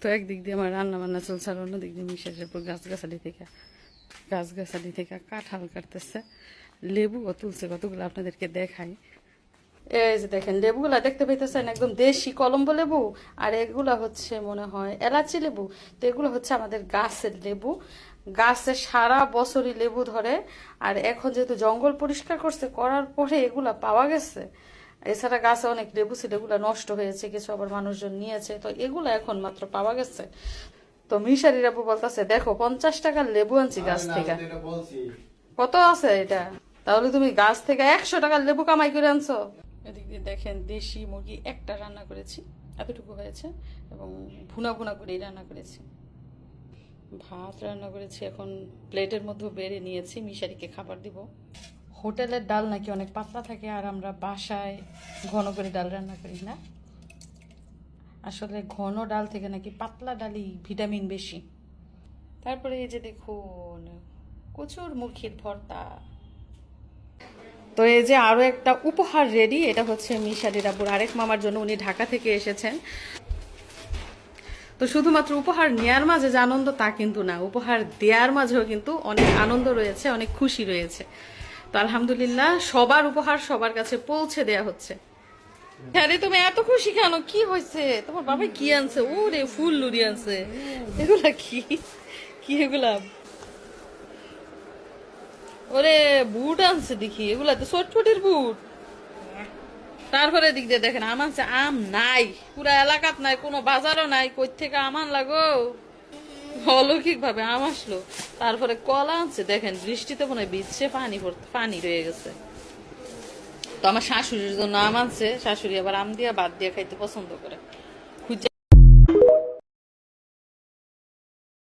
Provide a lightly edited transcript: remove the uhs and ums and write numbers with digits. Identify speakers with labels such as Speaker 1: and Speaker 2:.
Speaker 1: তো একদিক দিয়ে আমার রান্না বান্না চলছে, আর অন্যদিক দিয়ে মিশের উপর গাছগাছালি থেকে কাঁঠাল কাটতেছে, লেবুও তুলছে কতগুলো, আপনাদেরকে দেখাই। এই যে দেখেন লেবুগুলা দেখতে পাইতেছেন, একদম দেশি কলম্বো লেবু, আর এগুলা হচ্ছে মনে হয় এলাচি লেবু। তো এগুলো হচ্ছে আমাদের গাছের লেবু, গাছে সারা বছরই লেবু ধরে। আর এখন যেহেতু জঙ্গল পরিষ্কার করছে, করার পরে এগুলা পাওয়া গেছে। এছাড়া গাছে অনেক লেবু ছিল, এগুলা নষ্ট হয়েছে, কিছু আবার মানুষজন নিয়েছে, তো এগুলা এখন মাত্র পাওয়া গেছে। তো মিশারির আপু বলতেছে দেখো 50 টাকার লেবু আনছি গাছ থেকে। কত আছে এটা? তাহলে তুমি গাছ থেকে 100 টাকার লেবু কামাই করে আনছো। এদিক দিয়ে দেখেন দেশি মুরগি একটা রান্না করেছি, এতটুকু হয়েছে, এবং ভুনা ভুনা করেই রান্না করেছি। ভাত রান্না করেছি, এখন প্লেটের মধ্যে বেড়ে নিয়েছি, মিশারিকে খাবার দিব। হোটেলের ডাল নাকি অনেক পাতলা থাকে, আর আমরা বাসায় ঘন করে ডাল রান্না করি না। আসলে ঘন ডাল থেকে নাকি পাতলা ডালই ভিটামিন বেশি। তারপরে এই যে দেখুন কচুর মুখির ভর্তা। তো এই যে আরো একটা উপহার রেডি, এটা হচ্ছে মিশারির আব্বুর আরেক মামার জন্য, উনি ঢাকা থেকে এসেছেন। তো শুধুমাত্র উপহার নেয়ার মাঝে যে আনন্দ তা কিন্তু না, উপহার দেওয়ার মাঝেও কিন্তু অনেক আনন্দ রয়েছে, অনেক খুশি রয়েছে। তো আলহামদুলিল্লাহ সবার উপহার সবার কাছে পৌঁছে দেয়া হচ্ছে। হ্যাঁ রে, তুমি এত খুশি কেন? কি হয়েছে? তোমার বাবা কি আনছে? ও রে, ফুল লুরি আনছে। এগুলা কি কি এগুলা? ওরে বুট আনছে দেখি, এগুলা তো চটপটির বুট। তারপরে দিক দিয়ে দেখেন আম আনছে, আম নাই, পুরা এলাকাত নাই, কোনো বাজারও নাই, কই থেকে আমান লাগো, অলৌকিক ভাবে আম আসলো। তারপরে কলা আনছে, দেখেন বৃষ্টিতে মনে হয় ভিজছে, পানি রয়ে গেছে। তো আমার শাশুড়ির জন্য আম আনছে, শাশুড়ি আবার আম দিয়া ভাত দিয়ে খাইতে পছন্দ করে।